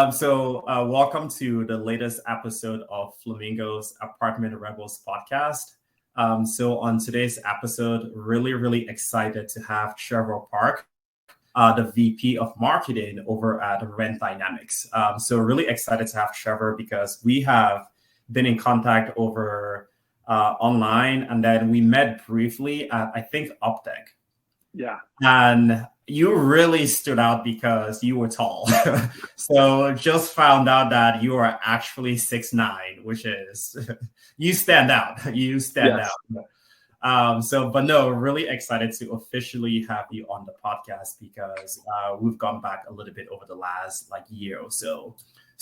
Welcome to the latest episode of Flamingo's Apartment Rebels podcast. On today's episode, really excited to have Trevor Park, the VP of Marketing over at RentDynamics. Really excited to have Trevor because we have been in contact over online, and then we met briefly at, I think, UpDeck. Yeah. And you really stood out because you were tall. So just found out that you are actually 6'9", which is, you stand out. You stand out. But no, really excited to officially have you on the podcast because we've gone back a little bit over the last year or so.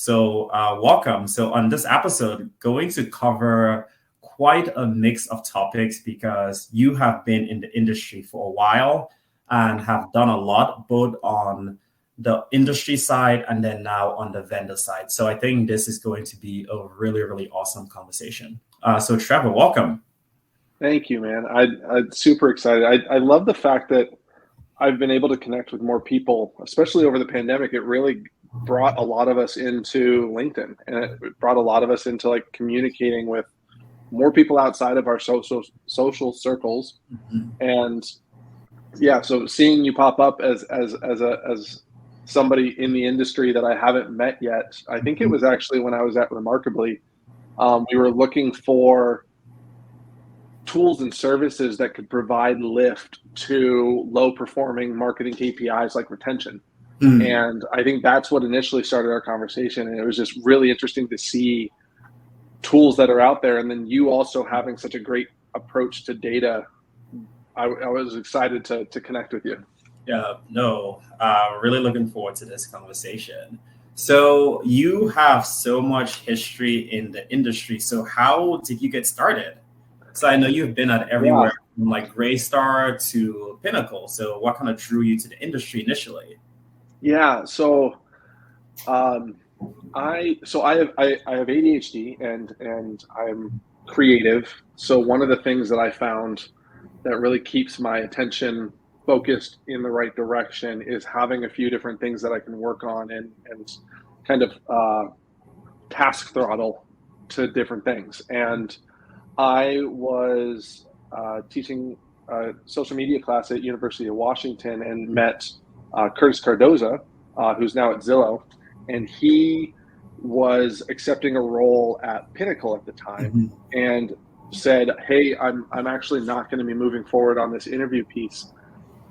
Welcome. So on this episode, going to cover quite a mix of topics because you have been in the industry for a while and have done a lot both on the industry side and then now on the vendor side. So I think this is going to be a really awesome conversation. So Trevor, welcome. Thank you, man. I'm super excited. I love the fact that I've been able to connect with more people, especially over the pandemic. It really brought a lot of us into LinkedIn, and it brought a lot of us into communicating with more people outside of our social circles. Mm-hmm. And yeah, so seeing you pop up as somebody in the industry that I haven't met yet, I think it was actually when I was at Remarkably, we were looking for tools and services that could provide lift to low performing marketing KPIs like retention. Mm-hmm. And I think that's what initially started our conversation. And it was just really interesting to see tools that are out there. And then you also having such a great approach to data. I was excited to connect with you. Yeah, no, really looking forward to this conversation. So you have so much history in the industry. So how did you get started? So I know you've been at everywhere from Greystar to Pinnacle. So what kind of drew you to the industry initially? Yeah, so I have ADHD and I'm creative. So one of the things that I found that really keeps my attention focused in the right direction is having a few different things that I can work on and kind of task throttle to different things. And I was teaching a social media class at University of Washington and met Curtis Cardoza, who's now at Zillow, and he was accepting a role at Pinnacle at the time, and said, "Hey, I'm actually not going to be moving forward on this interview piece,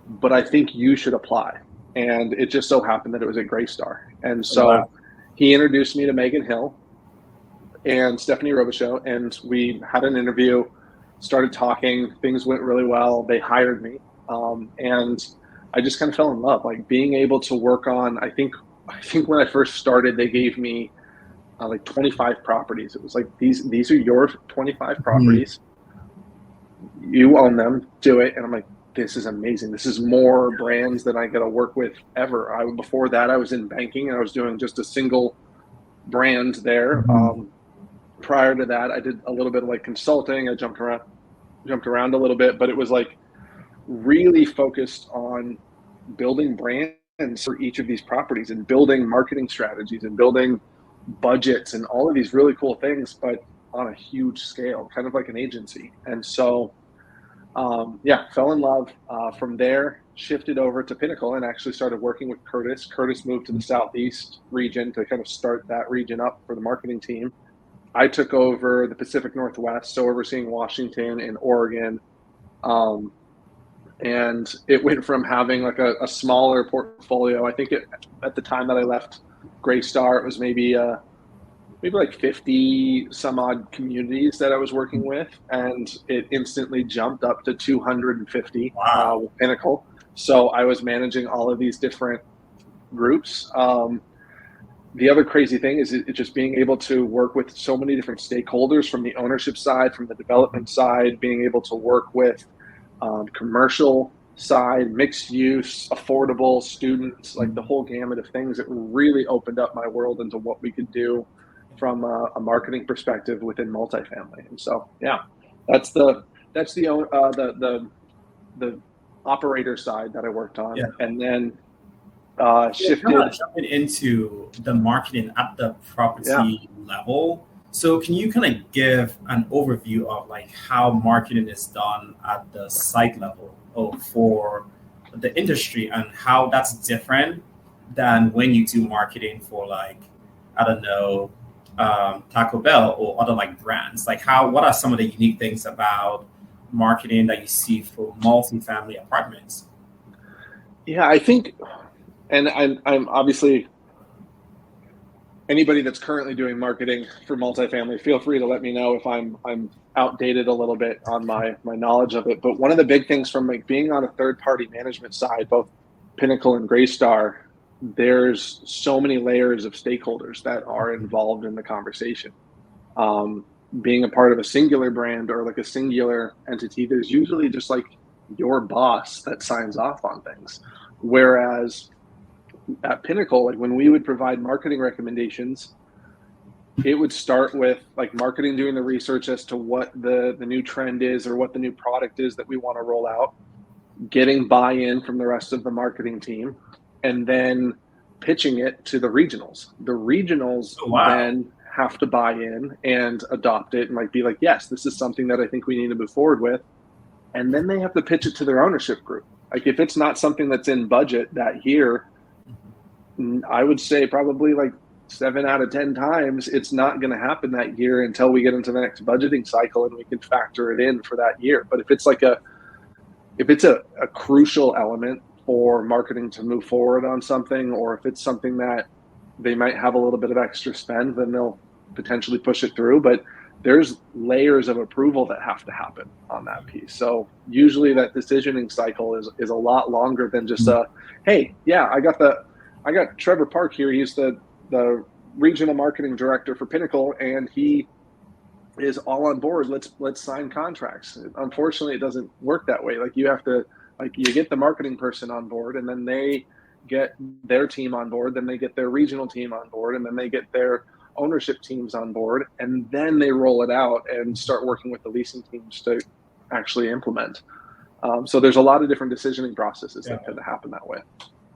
but I think you should apply." And it just so happened that it was at Greystar, and so he introduced me to Megan Hill and Stephanie Robichaux, and we had an interview, started talking, things went really well. They hired me, and I just kind of fell in love, being able to work on, I think when I first started, they gave me 25 properties. It was these are your 25 properties. You own them, do it. And I'm like, this is amazing. This is more brands than I got to work with ever. Before that, I was in banking and I was doing just a single brand there. Prior to that, I did a little bit of consulting. I jumped around a little bit, but it was really focused on building brands for each of these properties and building marketing strategies and building budgets and all of these really cool things, but on a huge scale, kind of like an agency. And so, fell in love. From there, shifted over to Pinnacle and actually started working with Curtis. Curtis moved to the Southeast region to kind of start that region up for the marketing team. I took over the Pacific Northwest, so overseeing Washington and Oregon. And it went from having a smaller portfolio. I think at the time that I left Greystar, it was maybe 50 some odd communities that I was working with, and it instantly jumped up to 250 with Pinnacle. So I was managing all of these different groups. The other crazy thing is it just being able to work with so many different stakeholders from the ownership side, from the development side, being able to work with commercial side, mixed use, affordable, students, the whole gamut of things. It really opened up my world into what we could do from a marketing perspective within multifamily. And so, that's the operator side that I worked on. And then shifted. Jumping into the marketing at the property level. So can you kind of give an overview of like how marketing is done at the site level for the industry and how that's different than when you do marketing for like, I don't know, Taco Bell or other like brands? Like what are some of the unique things about marketing that you see for multifamily apartments? Yeah, I think, and I'm obviously, anybody that's currently doing marketing for multifamily, feel free to let me know if I'm outdated a little bit on my knowledge of it. But one of the big things from like being on a third party management side, both Pinnacle and Greystar, there's so many layers of stakeholders that are involved in the conversation. Being a part of a singular brand or like a singular entity, there's usually just like your boss that signs off on things. Whereas at Pinnacle, like when we would provide marketing recommendations, it would start with like marketing doing the research as to what the new trend is or what the new product is that we want to roll out, getting buy-in from the rest of the marketing team, and then pitching it to the regionals. The regionals then have to buy in and adopt it and like be like, yes, this is something that I think we need to move forward with. And then they have to pitch it to their ownership group. Like if it's not something that's in budget that year, I would say probably like 7 out of 10 times it's not going to happen that year until we get into the next budgeting cycle and we can factor it in for that year. But if it's like a crucial element for marketing to move forward on something, or if it's something that they might have a little bit of extra spend, then they'll potentially push it through. But there's layers of approval that have to happen on that piece. So usually that decisioning cycle is a lot longer than just hey, yeah, I got Trevor Park here. He's the regional marketing director for Pinnacle, and he is all on board. Let's sign contracts. Unfortunately, it doesn't work that way. Like you have to, like you get the marketing person on board, and then they get their team on board, then they get their regional team on board, and then they get their ownership teams on board, and then they roll it out and start working with the leasing teams to actually implement. So there's a lot of different decisioning processes that could happen that way.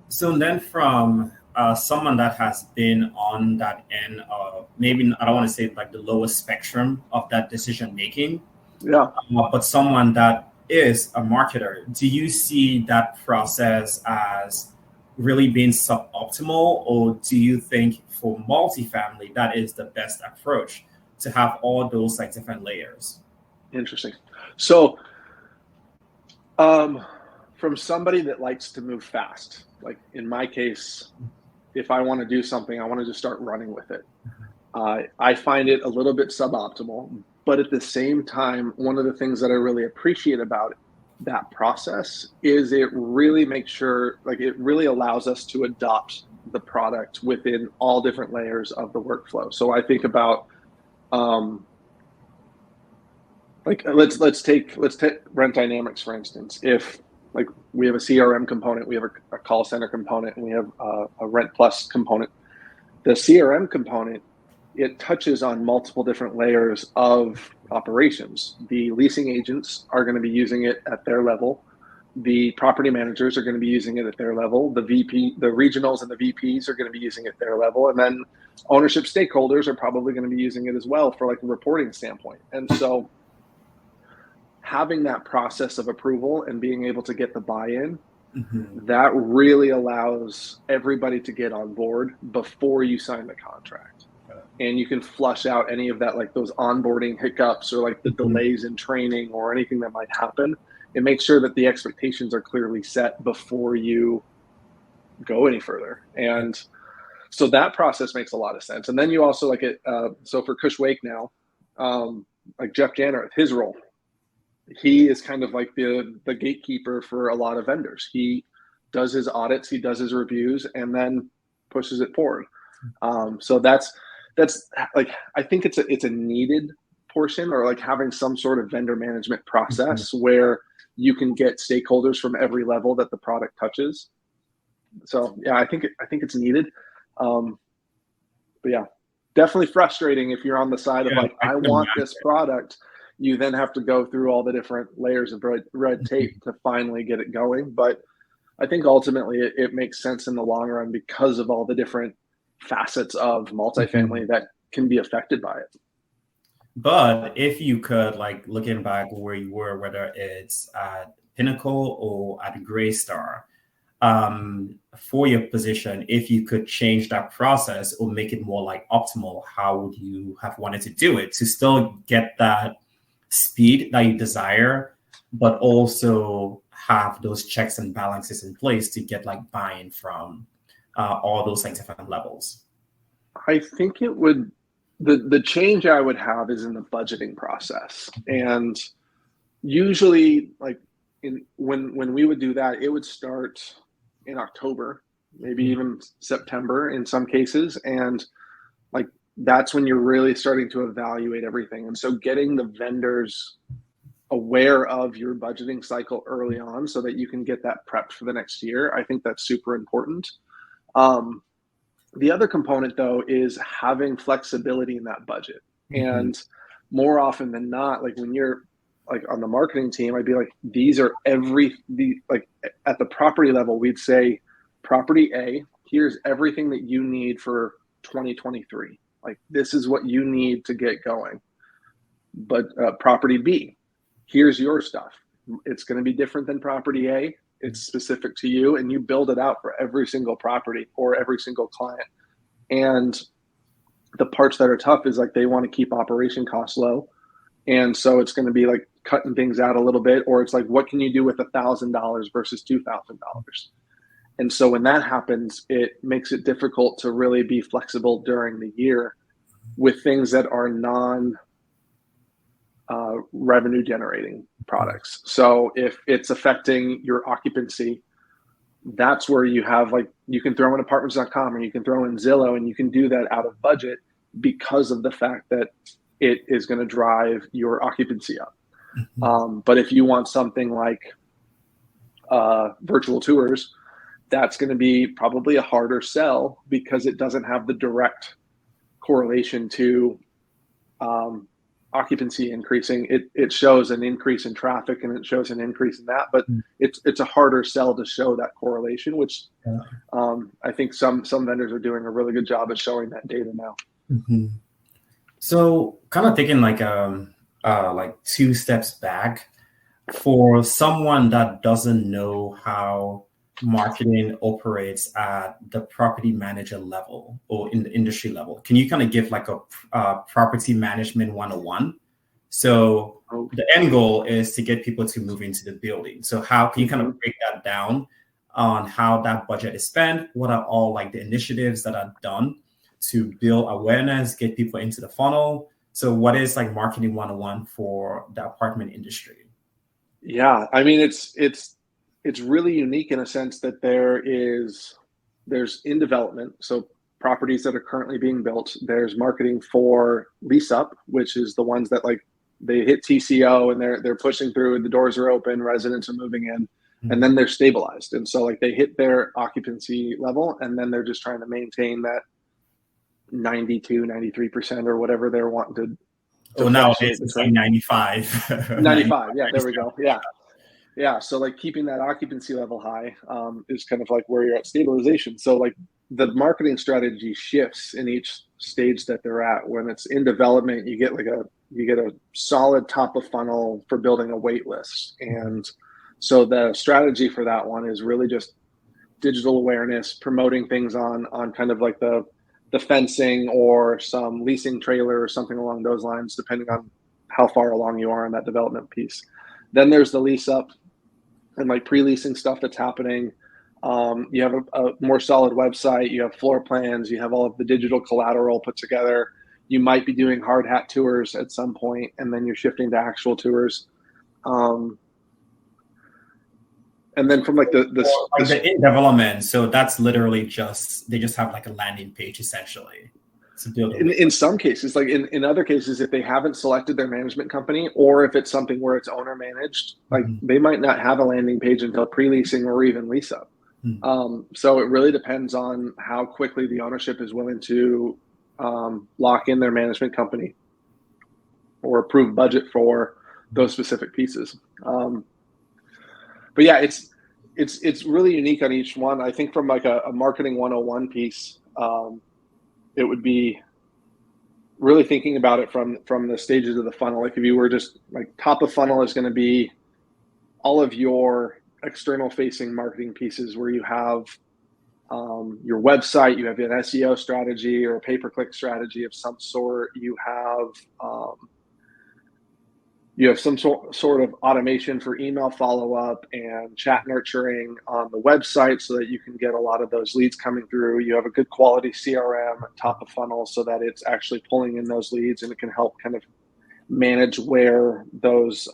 So then from someone that has been on that end of, maybe I don't want to say like the lowest spectrum of that decision making, but someone that is a marketer, do you see that process as really being suboptimal, or do you think for multifamily that is the best approach to have all those like different layers? Interesting. So from somebody that likes to move fast, like in my case, if I want to do something, I want to just start running with it. I find it a little bit suboptimal, but at the same time, one of the things that I really appreciate about that process is it really makes sure, like it really allows us to adopt the product within all different layers of the workflow. So I think about like let's take RentDynamics for instance. If like we have a CRM component, we have a call center component, and we have a Rent Plus component. The CRM component, it touches on multiple different layers of operations. The leasing agents are going to be using it at their level. The property managers are going to be using it at their level. The regionals and the VPs are going to be using it at their level. And then ownership stakeholders are probably going to be using it as well for like a reporting standpoint. And so having that process of approval and being able to get the buy-in, that really allows everybody to get on board before you sign the contract. And you can flush out any of that, like those onboarding hiccups or like the delays in training or anything that might happen. It makes sure that the expectations are clearly set before you go any further. And so that process makes a lot of sense. And then you also like it. So for Cush Wake now, like Jeff Janner, his role, he is kind of like the gatekeeper for a lot of vendors. He does his audits, he does his reviews, and then pushes it forward. So that's like, I think it's a needed portion, or like having some sort of vendor management process where you can get stakeholders from every level that the product touches. So yeah, I think it's needed. But yeah, definitely frustrating if you're on the side of like, I want this product. You then have to go through all the different layers of red tape to finally get it going. But I think ultimately it makes sense in the long run because of all the different facets of multifamily that can be affected by it. But if you could, like looking back where you were, whether it's at Pinnacle or at Greystar, for your position, if you could change that process or make it more like optimal, how would you have wanted to do it to still get that speed that you desire, but also have those checks and balances in place to get like buy-in from all those like different levels? I think it would, the change I would have is in the budgeting process. And usually like when we would do that, it would start in October, maybe even September in some cases. And like, that's when you're really starting to evaluate everything. And so getting the vendors aware of your budgeting cycle early on so that you can get that prepped for the next year, I think that's super important. The other component though is having flexibility in that budget. And more often than not, like when you're like on the marketing team, I'd be like, these are like at the property level, we'd say property A, here's everything that you need for 2023. Like this is what you need to get going. But property B, here's your stuff. It's going to be different than property A. It's specific to you, and you build it out for every single property or every single client. And the parts that are tough is like they want to keep operation costs low. And so it's going to be like cutting things out a little bit, or it's like, what can you do with $1,000 versus $2,000? And so when that happens, it makes it difficult to really be flexible during the year with things that are revenue generating products. So if it's affecting your occupancy, that's where you have like, you can throw in apartments.com or you can throw in Zillow, and you can do that out of budget because of the fact that it is going to drive your occupancy up. But if you want something like virtual tours, that's going to be probably a harder sell because it doesn't have the direct correlation to occupancy increasing. It shows an increase in traffic and it shows an increase in that, but it's a harder sell to show that correlation, which I think some vendors are doing a really good job at showing that data now. So kind of thinking like two steps back, for someone that doesn't know how marketing operates at the property manager level or in the industry level, can you kind of give like a property management 101? So the end goal is to get people to move into the building. So how can you kind of break that down on how that budget is spent? What are all like the initiatives that are done to build awareness, get people into the funnel? So what is like marketing 101 for the apartment industry? Yeah, I mean, it's really unique in a sense that there's in development, so properties that are currently being built. There's marketing for lease up, which is the ones that like they hit TCO and they're pushing through, the doors are open, residents are moving in, and then they're stabilized. And so like they hit their occupancy level and then they're just trying to maintain that 93% or whatever they're wanting to. Oh, now it's like 95. 95. Yeah, there we go. Yeah. So like keeping that occupancy level high is kind of like where you're at stabilization. So like the marketing strategy shifts in each stage that they're at. When it's in development, you get a solid top of funnel for building a wait list. And so the strategy for that one is really just digital awareness, promoting things on kind of like the fencing or some leasing trailer or something along those lines, depending on how far along you are in that development piece. Then there's the lease up and like pre-leasing stuff that's happening. You have a more solid website, you have floor plans, you have all of the digital collateral put together. You might be doing hard hat tours at some point, and then you're shifting to actual tours. And then from like the in development, so that's literally they just have like a landing page essentially. In some cases, like in other cases, if they haven't selected their management company, or if it's something where it's owner managed, like they might not have a landing page until pre-leasing or even lease up. So it really depends on how quickly the ownership is willing to lock in their management company or approve budget for those specific pieces. But yeah, it's really unique on each one. I think from like a marketing 101 piece, it would be really thinking about it from the stages of the funnel. Like if you were just like top of funnel is going to be all of your external facing marketing pieces where you have your website, you have an SEO strategy or a pay-per-click strategy of some sort. You have some sort of automation for email follow-up and chat nurturing on the website so that you can get a lot of those leads coming through. You have a good quality CRM at top of funnel so that it's actually pulling in those leads, and it can help kind of manage where those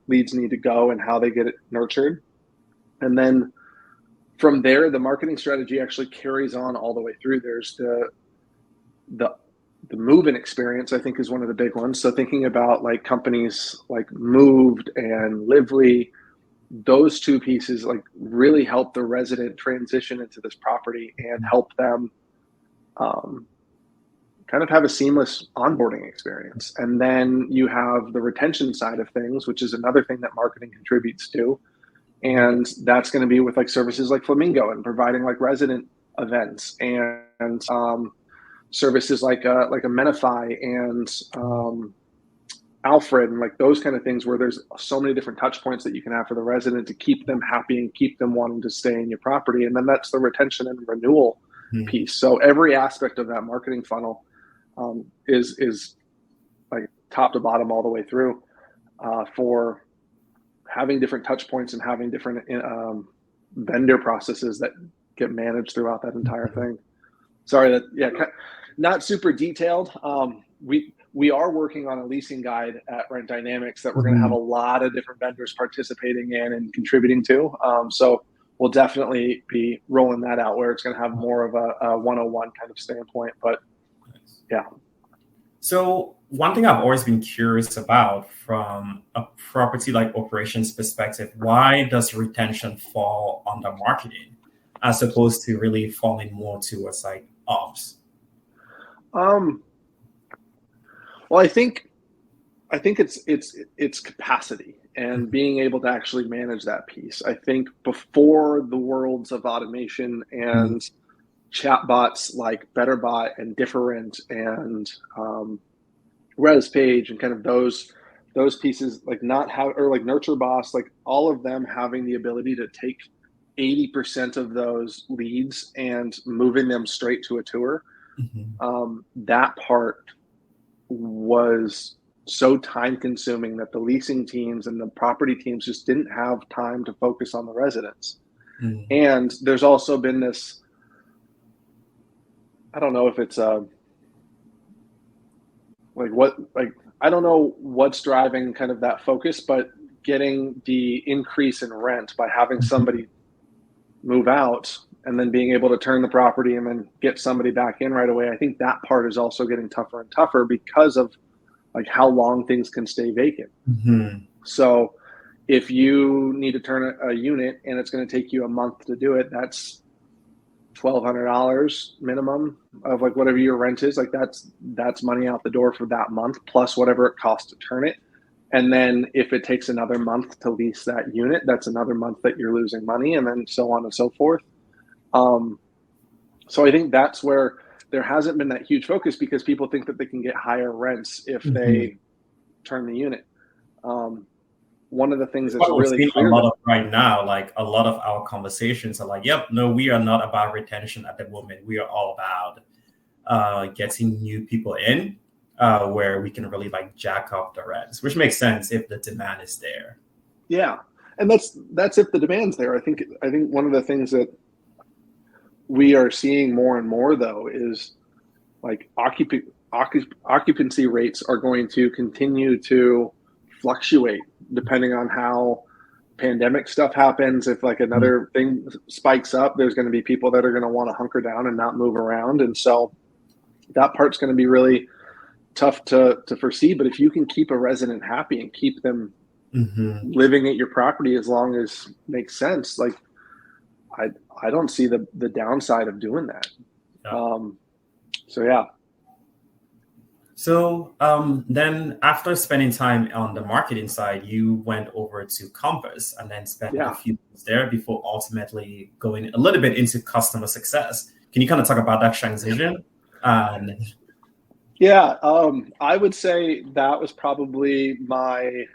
leads need to go and how they get it nurtured. And then from there, the marketing strategy actually carries on all the way through. There's the move-in experience, I think, is one of the big ones. So thinking about like companies like Moved and Lively, those two pieces like really help the resident transition into this property and help them kind of have a seamless onboarding experience. And then you have the retention side of things, which is another thing that marketing contributes to. And that's going to be with like services like Flamingo and providing like resident events and services like Amenify and Alfred and like those kind of things where there's so many different touch points that you can have for the resident to keep them happy and keep them wanting to stay in your property. And then that's the retention and renewal piece. So every aspect of that marketing funnel is like top to bottom all the way through for having different touch points and having different vendor processes that get managed throughout that entire thing. Sorry, not super detailed. We are working on a leasing guide at RentDynamics that we're going to have a lot of different vendors participating in and contributing to. So we'll definitely be rolling that out where it's going to have more of a 101 kind of standpoint. But yeah. So one thing I've always been curious about from a property like operations perspective, why does retention fall under marketing as opposed to really falling more towards like ops? Well, I think it's capacity and being able to actually manage that piece. I think before the worlds of automation and chatbots like BetterBot and Different and ResPage and kind of those pieces, like Nurture Boss, like all of them having the ability to take 80% of those leads and moving them straight to a tour. That part was so time consuming that the leasing teams and the property teams just didn't have time to focus on the residents. And there's also been this, I don't know if it's I don't know what's driving kind of that focus, but getting the increase in rent by having somebody move out and then being able to turn the property and then get somebody back in right away. I think that part is also getting tougher and tougher because of like how long things can stay vacant. So if you need to turn a unit and it's going to take you a month to do it, that's $1,200 minimum of like whatever your rent is. Like that's money out the door for that month plus whatever it costs to turn it. And then if it takes another month to lease that unit, that's another month that you're losing money, and then so on and so forth. So I think that's where there hasn't been that huge focus because people think that they can get higher rents if they turn the unit. One of the things that's really clear right now, like a lot of our conversations are like, yep, no, we are not about retention at the moment. We are all about getting new people in where we can really like jack up the rents, which makes sense if the demand is there. Yeah. And that's if the demand's there. I think one of the things that we are seeing more and more though is like occupancy rates are going to continue to fluctuate depending on how pandemic stuff happens. If like another thing spikes up, there's going to be people that are going to want to hunker down and not move around. And so that part's going to be really tough to foresee. But if you can keep a resident happy and keep them living at your property as long as makes sense, like I don't see the downside of doing that. So yeah. So then after spending time on the marketing side, you went over to Compass and then spent a Yeah. few months there before ultimately going a little bit into customer success. Can you kind of talk about that transition? Yeah, I would say that was probably my,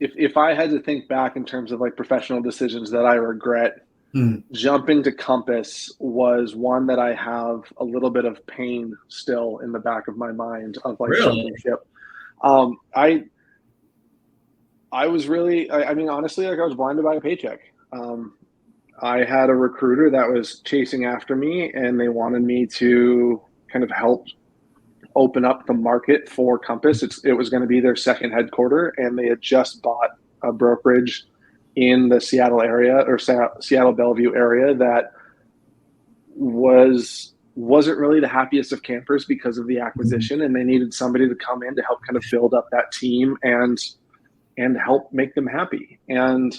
if I had to think back in terms of like professional decisions that I regret, jumping to Compass was one that I have a little bit of pain still in the back of my mind of like Really? jumping ship. I was really, I mean, honestly, like I was blinded by a paycheck. I had a recruiter that was chasing after me and they wanted me to kind of help open up the market for Compass. It was going to be their second headquarter, and they had just bought a brokerage in the Seattle area or Seattle Bellevue area that wasn't really the happiest of campers because of the acquisition, and they needed somebody to come in to help kind of build up that team and help make them happy. And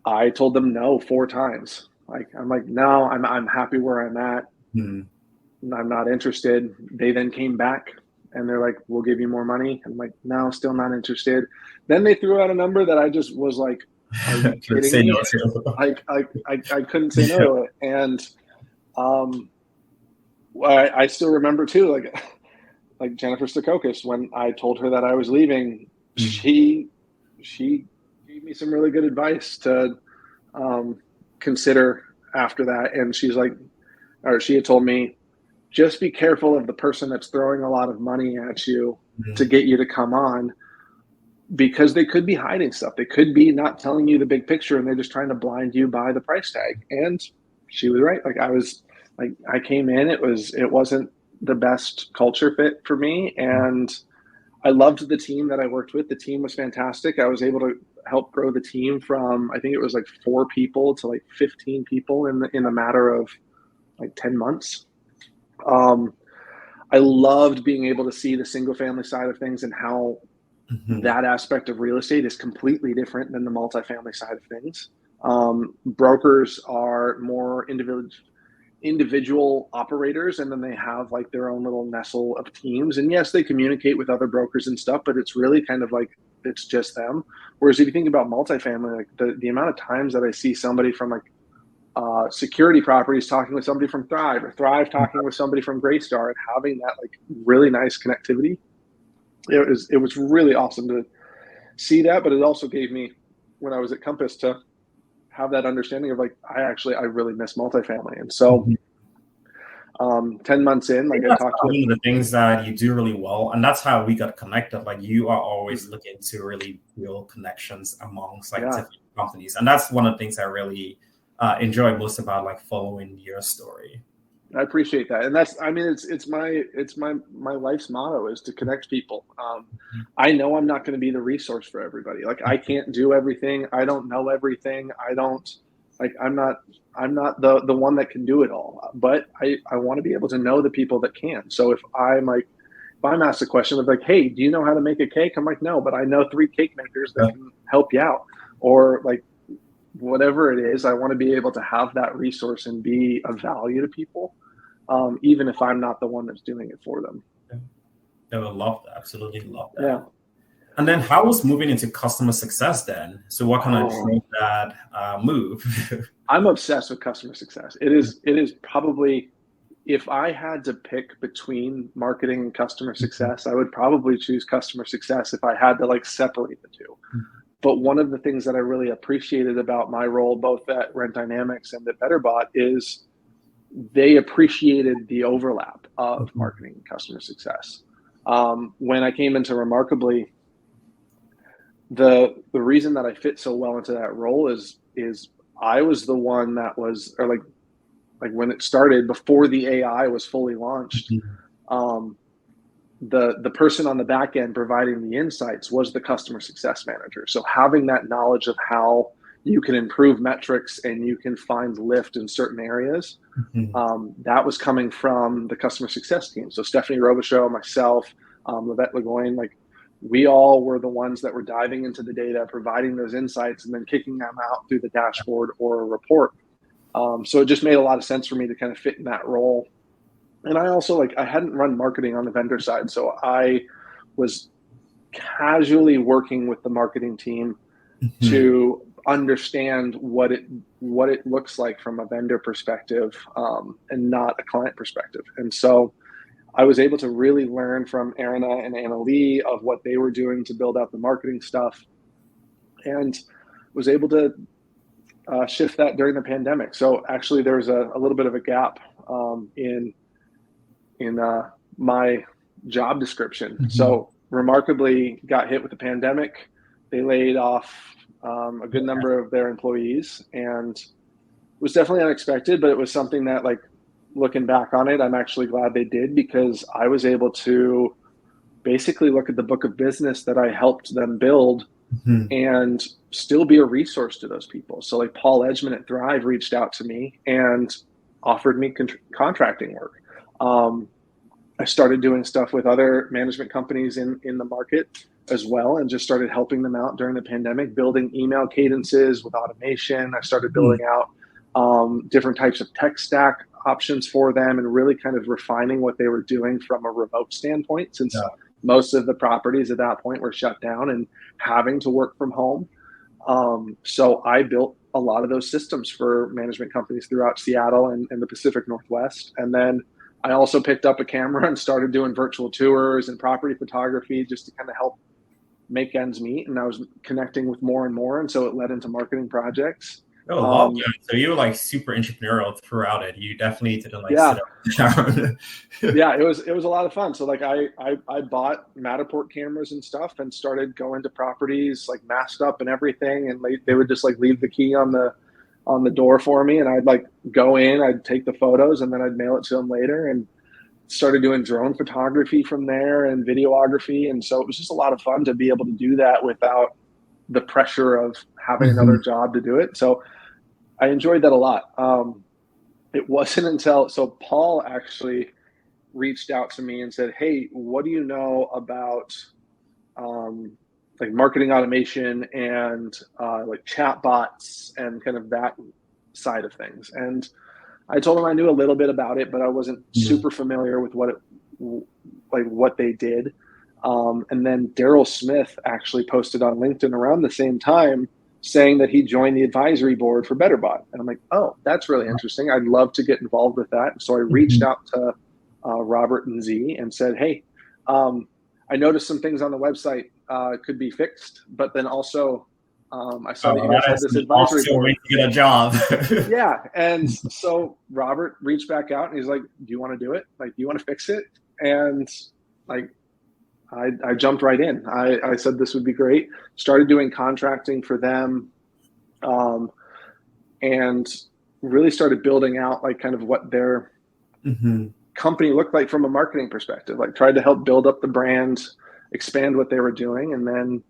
I told them no 4 times. I'm like, no, I'm happy where I'm at. I'm not interested. They then came back and they're like, we'll give you more money. I'm like, no, still not interested. Then they threw out a number that I just was like, are you kidding me? I couldn't say no to it. And I still remember too, like Jennifer Stakokis, when I told her that I was leaving, she gave me some really good advice to consider after that. And she had told me, just be careful of the person that's throwing a lot of money at you to get you to come on, because they could be hiding stuff. They could be not telling you the big picture and they're just trying to blind you by the price tag. And she was right. I came in, it wasn't the best culture fit for me. And I loved the team that I worked with. The team was fantastic. I was able to help grow the team from, I think it was like 4 people to like 15 people in a matter of like 10 months. I loved being able to see the single family side of things and how that aspect of real estate is completely different than the multifamily side of things. Brokers are more individual operators, and then they have like their own little nestle of teams. And yes, they communicate with other brokers and stuff, but it's really kind of like it's just them. Whereas if you think about multifamily, like the amount of times that I see somebody from like security properties talking with somebody from Thrive, or Thrive talking with somebody from Greystar, and having that like really nice connectivity. It was really awesome to see that, but it also gave me, when I was at Compass, to have that understanding of like, I really miss multifamily. And so 10 months in, like I talked to one of the things that you do really well, and that's how we got connected. Like you are always looking to really build connections amongst like different companies, and that's one of the things I really enjoy most about like following your story. I appreciate that. And that's, I mean, it's my life's motto is to connect people. I know I'm not going to be the resource for everybody. Like I can't do everything. I don't know everything. I'm not the one that can do it all, but I want to be able to know the people that can. So if I'm asked a question of like, hey, do you know how to make a cake? I'm like, no, but I know 3 cake makers that can help you out, or like, whatever it is. I want to be able to have that resource and be of value to people, even if I'm not the one that's doing it for them. I would love that. Absolutely love that. Yeah. And then how was moving into customer success then? So what kind of drove that move? I'm obsessed with customer success. It is probably, if I had to pick between marketing and customer success, I would probably choose customer success if I had to like separate the two. But one of the things that I really appreciated about my role, both at RentDynamics and at BetterBot, is they appreciated the overlap of marketing and customer success. When I came into Remarkably, the reason that I fit so well into that role is I was the one that was, or like when it started, before the AI was fully launched, the person on the back end providing the insights was the customer success manager. So having that knowledge of how you can improve metrics and you can find lift in certain areas, that was coming from the customer success team. So Stephanie Robichaud, myself, Levette Legoyne, like we all were the ones that were diving into the data, providing those insights, and then kicking them out through the dashboard or a report. So it just made a lot of sense for me to kind of fit in that role. And I also I hadn't run marketing on the vendor side. So I was casually working with the marketing team Mhm. to understand what it looks like from a vendor perspective, and not a client perspective. And so I was able to really learn from Anna and Anna Lee of what they were doing to build out the marketing stuff, and was able to shift that during the pandemic. So actually, there was a little bit of a gap in my job description. Mhm. So remarkably, got hit with the pandemic. They laid off a good number of their employees, and it was definitely unexpected. But it was something that, looking back on it, I'm actually glad they did, because I was able to basically look at the book of business that I helped them build Mhm. and still be a resource to those people. So Paul Edgman at Thrive reached out to me and offered me contracting work. I started doing stuff with other management companies in the market as well, and just started helping them out during the pandemic, building email cadences with automation. I started Mhm. building out different types of tech stack options for them, and really kind of refining what they were doing from a remote standpoint, since Yeah. most of the properties at that point were shut down and having to work from home. So I built a lot of those systems for management companies throughout Seattle and the Pacific Northwest. And then I also picked up a camera and started doing virtual tours and property photography, just to kind of help make ends meet. And I was connecting with more and more. And so it led into marketing projects. Oh, love Um, that. So you were like super entrepreneurial throughout it. You definitely didn't like sit yeah, up down. yeah, it was a lot of fun. So I bought Matterport cameras and stuff, and started going to properties masked up and everything, and they would just leave the key on the door for me, and I'd go in, I'd take the photos, and then I'd mail it to them later, and started doing drone photography from there and videography. And so it was just a lot of fun to be able to do that without the pressure of having another Mhm. job to do it. So I enjoyed that a lot. It wasn't until Paul actually reached out to me and said, "Hey, what do you know about um, marketing automation and chat bots and kind of that side of things?" And I told him I knew a little bit about it, but I wasn't Mhm. super familiar with what they did. And then Daryl Smith actually posted on LinkedIn around the same time, saying that he joined the advisory board for BetterBot. And I'm like, oh, that's really interesting. I'd love to get involved with that. So I reached Mhm. out to Robert and Z and said, hey, I noticed some things on the website could be fixed, but then also I saw that you guys That had is this an advisory awesome way board. to get a job. Yeah. And so Robert reached back out and he's like, do you want to do it? Do you want to fix it? And like, I jumped right in. I said this would be great. Started doing contracting for them, um, and really started building out kind of what their Mhm. company looked like from a marketing perspective. Tried to help build up the brand, expand what they were doing, and then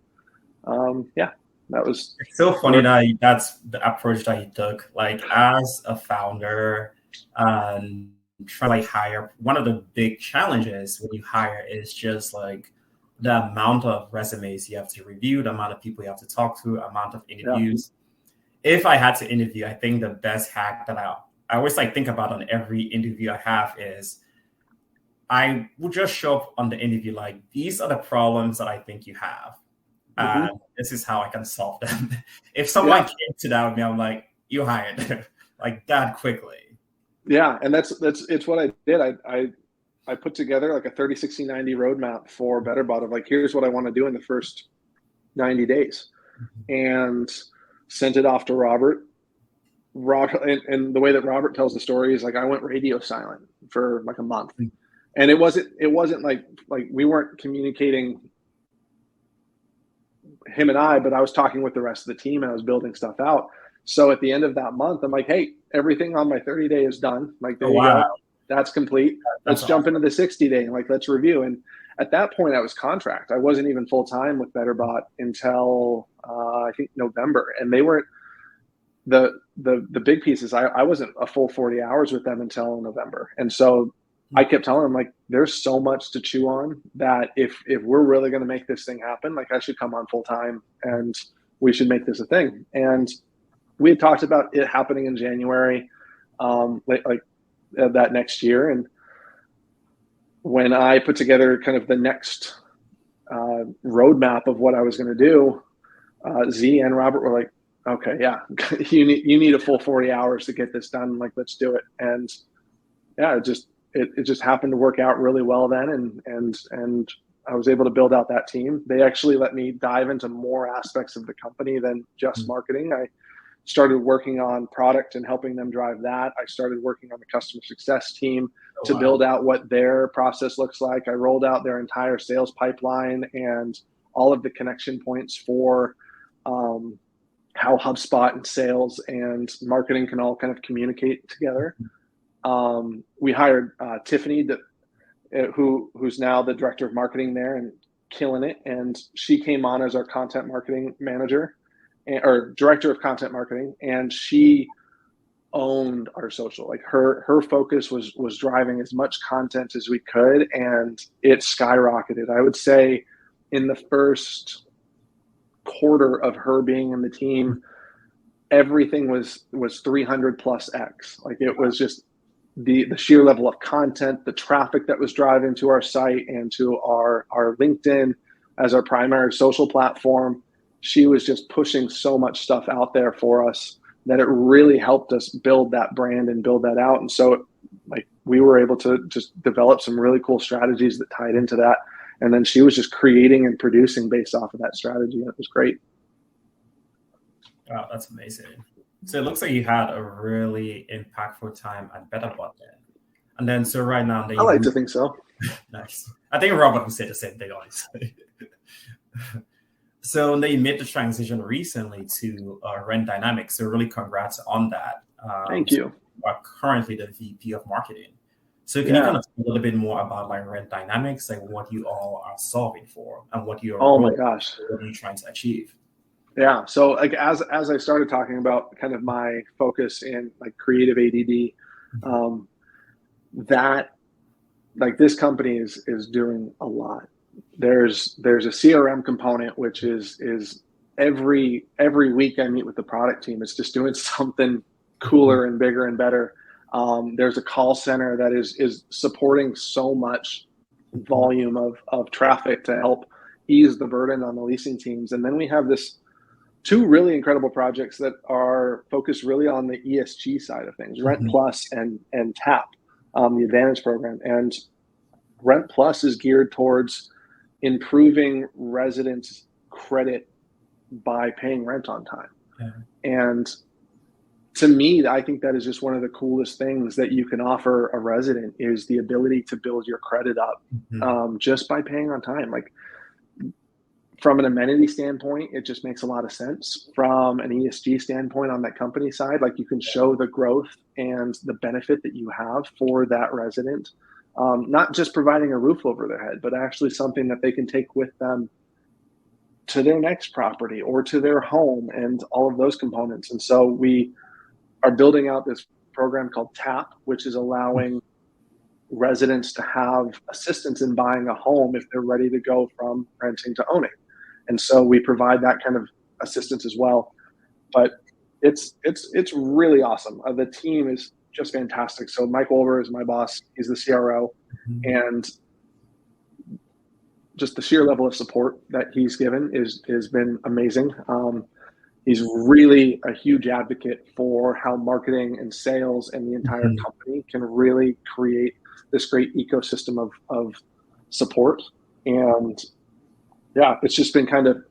yeah, that was It's so funny where. that that's the approach that he took. Like as a founder, and try to hire. One of the big challenges when you hire is just like the amount of resumes you have to review, the amount of people you have to talk to, amount of Yeah. interviews. If I had to interview, I think the best hack that I always think about on every interview I have is I would just show up on the interview like these are the problems that I think you have, Hmm. and this is how I can solve them. If someone Yeah. came to that with me, I'm like, you hired like that quickly. Yeah. And it's what I did. I put together a 30, 60, 90 roadmap for BetterBot of here's what I want to do in the first 90 days, and sent it off to Robert. And the way that Robert tells the story is I went radio silent for a month, and it wasn't like we weren't communicating, him and I, but I was talking with the rest of the team and I was building stuff out. So at the end of that month, I'm like, hey, everything on my 30 day is done. There Oh you wow, go. That's complete. that's Let's jump awesome. into the 60 day and let's review. And at that point, I was contract. I wasn't even full time with BetterBot until I think November, and they weren't the big piece is I wasn't a full 40 hours with them until November. And so I kept telling them there's so much to chew on that if we're really going to make this thing happen, I should come on full time and we should make this a thing. And we had talked about it happening in January, that next year. And when I put together kind of the next roadmap of what I was going to do, Z and Robert were like, okay, yeah, you need a full 40 hours to get this done. Like, let's do it. And yeah, it just happened to work out really well then. And I was able to build out that team. They actually let me dive into more aspects of the company than just marketing. I started working on product and helping them drive that. I started working on the customer success team to build out what their process looks like. I rolled out their entire sales pipeline and all of the connection points for how HubSpot and sales and marketing can all kind of communicate together. We hired Tiffany, who's now the director of marketing there and killing it. And she came on as our content marketing manager or director of content marketing. And she owned our social. Like her focus was driving as much content as we could. And it skyrocketed. I would say in the first quarter of her being in the team, everything was 300 plus X. Like it was just the sheer level of content, the traffic that was driving to our site and to our LinkedIn as our primary social platform. She was just pushing so much stuff out there for us that it really helped us build that brand and build that out. And so like we were able to just develop some really cool strategies that tied into that. And then she was just creating and producing based off of that strategy. And it was great. Wow, that's amazing. So it looks like you had a really impactful time at BetterBot then. And then so right now, I like to think so. Nice. I think Robert would say the same thing, honestly. So they made the transition recently to RentDynamics. So really congrats on that. Thank you. So you are currently the VP of marketing. So can you kind of talk a little bit more about like RentDynamics, like what you all are solving for and what you're my gosh, what are you trying to achieve? Yeah. So like as I started talking about kind of my focus in like creative ADD, that like this company is doing a lot. There's a CRM component, which is every week I meet with the product team. It's just doing something cooler and bigger and better. There's a call center that is supporting so much volume of traffic to help ease the burden on the leasing teams. And then we have two really incredible projects that are focused really on the ESG side of things, Rent Plus and TAP, the Advantage program. And Rent Plus is geared towards improving residents' credit by paying rent on time. And to me, I think that is just one of the coolest things that you can offer a resident is the ability to build your credit up just by paying on time. Like from an amenity standpoint, it just makes a lot of sense. From an ESG standpoint on that company side, like you can show the growth and the benefit that you have for that resident, not just providing a roof over their head, but actually something that they can take with them to their next property or to their home and all of those components. And so we are building out this program called TAP, which is allowing residents to have assistance in buying a home if they're ready to go from renting to owning. And so we provide that kind of assistance as well. But it's really awesome. The team is just fantastic. So Mike Olver is my boss. He's the CRO. And just the sheer level of support that he's given has been amazing. He's really a huge advocate for how marketing and sales and the entire company can really create this great ecosystem of support. And yeah, it's just been kind of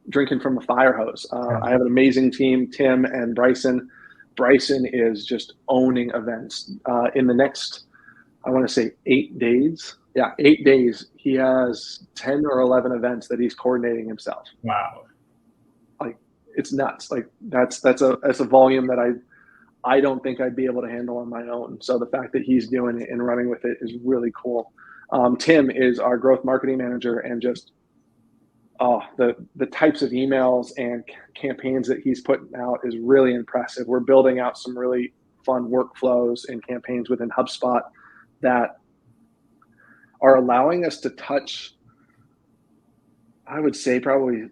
drinking from a fire hose. I have an amazing team, Tim and Bryson. Bryson is just owning events. In the next, I want to say 8 days. Yeah, 8 days. He has 10 or 11 events that he's coordinating himself. Wow. Like it's nuts. Like that's a volume that I don't think I'd be able to handle on my own. So the fact that he's doing it and running with it is really cool. Tim is our growth marketing manager, and just the types of emails and campaigns that he's putting out is really impressive. We're building out some really fun workflows and campaigns within HubSpot that are allowing us to touch, I would say probably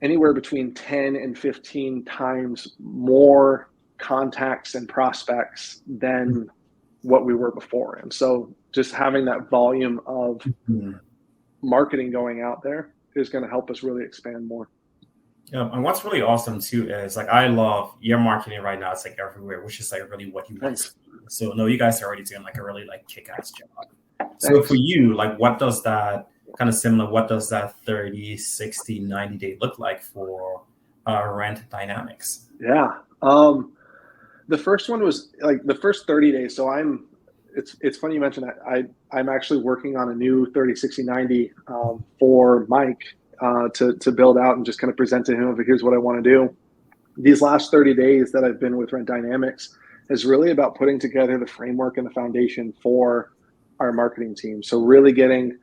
anywhere between 10 and 15 times more contacts and prospects than what we were before. And so just having that volume of Mhm. marketing going out there is going to help us really expand more. Yeah, and what's really awesome too is like I love your marketing right now. It's like everywhere, which is like really what you want to Thanks. do. So no, you guys are already doing like a really like kick-ass job. So Thanks. for you, like what does that kind of similar, what does that 30, 60, 90 day look like for RentDynamics? Yeah. The first one was like the first 30 days. So it's funny you mentioned that. I'm actually working on a new 30, 60, 90 for Mike to build out and just kind of present to him of here's what I want to do. These last 30 days that I've been with RentDynamics is really about putting together the framework and the foundation for our marketing team. So really getting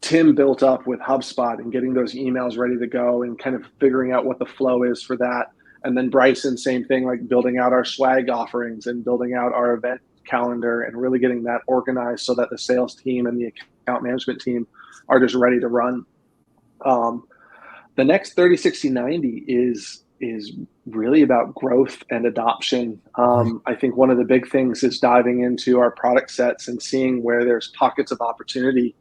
Tim built up with HubSpot and getting those emails ready to go and kind of figuring out what the flow is for that. And then Bryson, same thing, like building out our swag offerings and building out our event calendar and really getting that organized so that the sales team and the account management team are just ready to run. The next 30, 60, 90 is really about growth and adoption. I think one of the big things is diving into our product sets and seeing where there's pockets of opportunity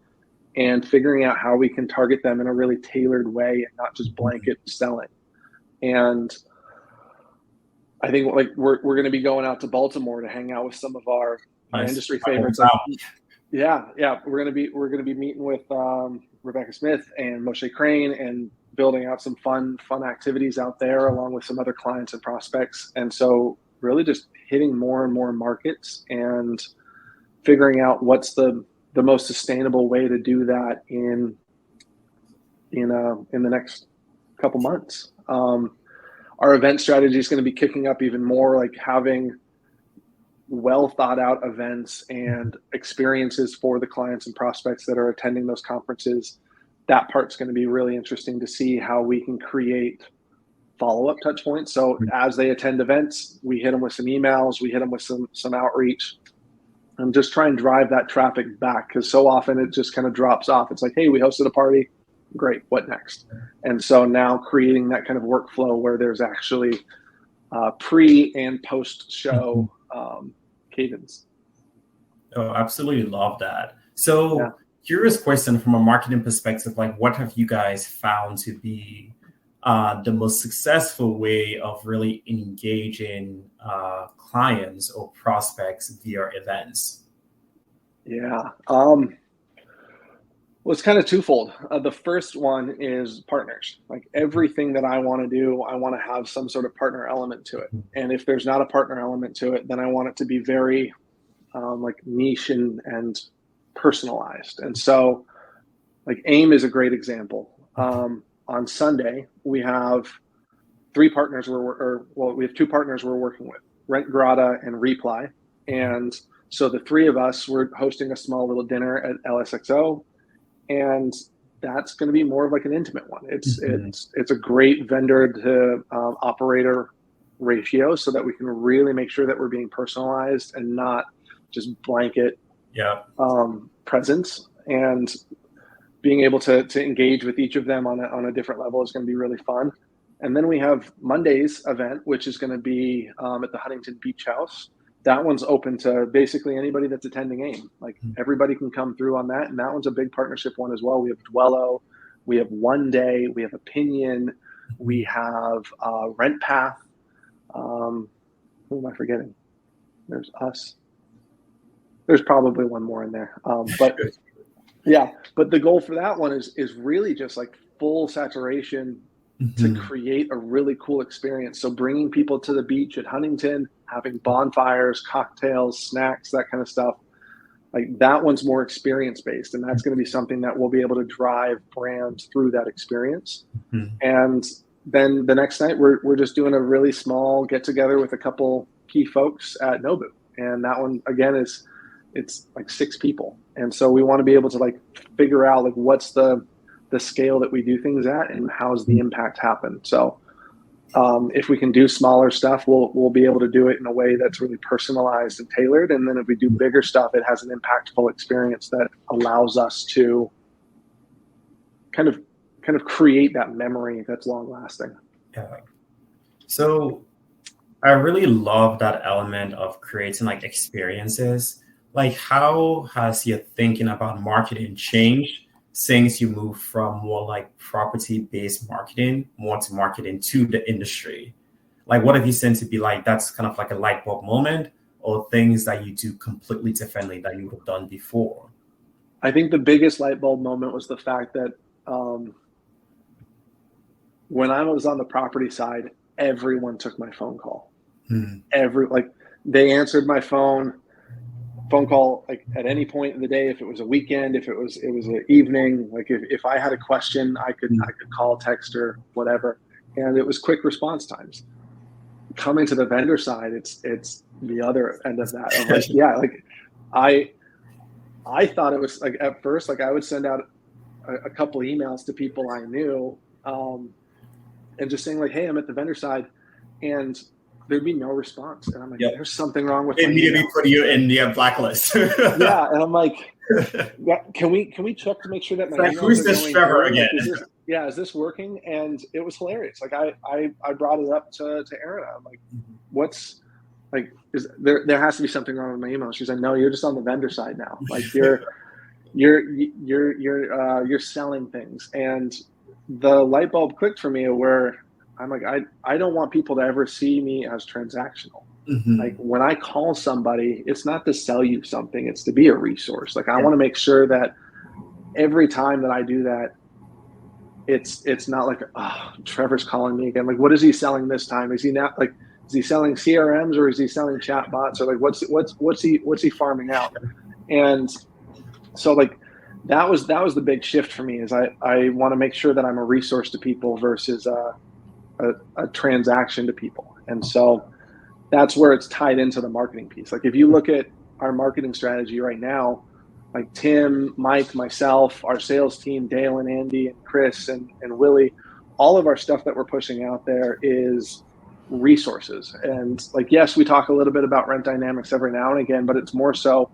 and figuring out how we can target them in a really tailored way and not just blanket selling. And I think like we're going to be going out to Baltimore to hang out with some of our industry favorites. Like, yeah, we're going to be meeting with Rebecca Smith and Moshe Crane and building out some fun activities out there along with some other clients and prospects. And so really just hitting more and more markets and figuring out what's the most sustainable way to do that in the next couple months. Our event strategy is going to be kicking up even more, like having well thought out events and experiences for the clients and prospects that are attending those conferences. That part's going to be really interesting to see how we can create follow-up touch points. So as they attend events, we hit them with some emails, we hit them with some outreach, and just try and drive that traffic back, because so often it just kind of drops off. It's like, hey, we hosted a party. Great. What next? And so now creating that kind of workflow where there's actually pre and post show cadence. Oh, absolutely love that. So curious question from a marketing perspective, like what have you guys found to be the most successful way of really engaging clients or prospects via events? Yeah. Well, it's kind of twofold. The first one is partners. Like everything that I want to do, I want to have some sort of partner element to it. And if there's not a partner element to it, then I want it to be very like niche and personalized. And so like AIM is a great example. On Sunday, we have three partners we have two partners we're working with, Rent Grata and Reply. And so the three of us, we're hosting a small little dinner at LSXO. And that's going to be more of like an intimate one. It's a great vendor to operator ratio so that we can really make sure that we're being personalized and not just blanket presence. And being able to engage with each of them on a different level is going to be really fun. And then we have Monday's event, which is going to be at the Huntington Beach House. That one's open to basically anybody that's attending AIM. Like everybody can come through on that. And that one's a big partnership one as well. We have Dwello, we have One Day, we have Opinion, we have RentPath. Who am I forgetting? There's us. There's probably one more in there. But the goal for that one is really just like full saturation to create a really cool experience. So bringing people to the beach at Huntington, having bonfires, cocktails, snacks, that kind of stuff. Like that one's more experience based, and that's going to be something that we'll be able to drive brands through that experience. And then the next night we're just doing a really small get together with a couple key folks at Nobu. And that one again it's like 6 people. And so we want to be able to like figure out like what's the scale that we do things at and how's the impact happen. So if we can do smaller stuff, we'll be able to do it in a way that's really personalized and tailored. And then if we do bigger stuff, it has an impactful experience that allows us to kind of create that memory that's long lasting. Yeah. So I really love that element of creating like experiences. Like, how has your thinking about marketing changed since you moved from more like property-based marketing, more to marketing to the industry? Like, what have you seen to be like, that's kind of like a light bulb moment, or things that you do completely differently that you would have done before? I think the biggest light bulb moment was the fact that when I was on the property side, everyone took my phone call. They answered my phone call like at any point in the day. If it was a weekend, if it was an evening, like if I had a question, I could call, text, or whatever, and it was quick response times. Coming to the vendor side, it's the other end of that. I'm like, yeah, like I thought it was like at first, like I would send out a couple of emails to people I knew, and just saying like, hey, I'm at the vendor side, and there'd be no response. And I'm like, there's something wrong with they my immediately email. put you in the blacklist. Yeah, and I'm like, can we check to make sure that my like, emails who's are this going Trevor through? again? Like, is this working? And it was hilarious. Like I brought it up to Erin. I'm like, what's like, is there has to be something wrong with my email? She's like, no, you're just on the vendor side now. Like you're selling things. And the light bulb clicked for me where I'm like, I don't want people to ever see me as transactional. Like when I call somebody, it's not to sell you something, it's to be a resource. Like I want to make sure that every time that I do that, it's not like, oh, Trevor's calling me again. Like, what is he selling this time? Is he selling CRMs, or is he selling chat bots, or like what's he farming out? And so like that was the big shift for me, is I want to make sure that I'm a resource to people versus a transaction to people. And so that's where it's tied into the marketing piece. Like if you look at our marketing strategy right now, like Tim, Mike, myself, our sales team, Dale and Andy and Chris and Willie, all of our stuff that we're pushing out there is resources. And like, yes, we talk a little bit about RentDynamics every now and again, but it's more so,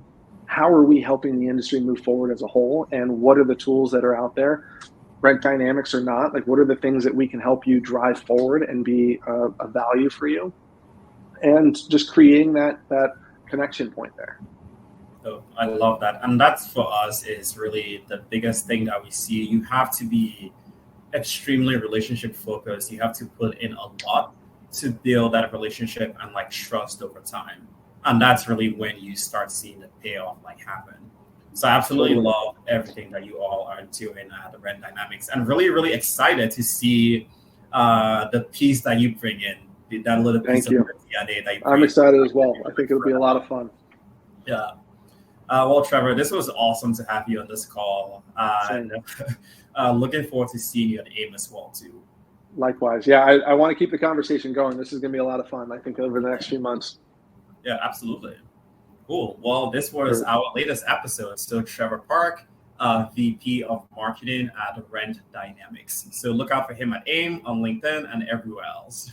how are we helping the industry move forward as a whole? And what are the tools that are out there, RentDynamics or not? Like, what are the things that we can help you drive forward and be a value for you? And just creating that connection point there. So I love that. And that's, for us, is really the biggest thing that we see. You have to be extremely relationship focused. You have to put in a lot to build that relationship and like trust over time. And that's really when you start seeing the payoff like happen. So I absolutely love everything that you all are doing at the RentDynamics, and really, really excited to see the piece that you bring in, that little piece of the DNA that you bring. I'm excited as well. I think it'll be a lot of fun. Yeah. Well, Trevor, this was awesome to have you on this call. Looking forward to seeing you at AIM as well, too. Likewise. Yeah, I want to keep the conversation going. This is going to be a lot of fun, I think, over the next few months. Yeah, absolutely. Cool. Well, this was our latest episode. So Trevor Park, VP of Marketing at RentDynamics. So look out for him at AIM, on LinkedIn, and everywhere else.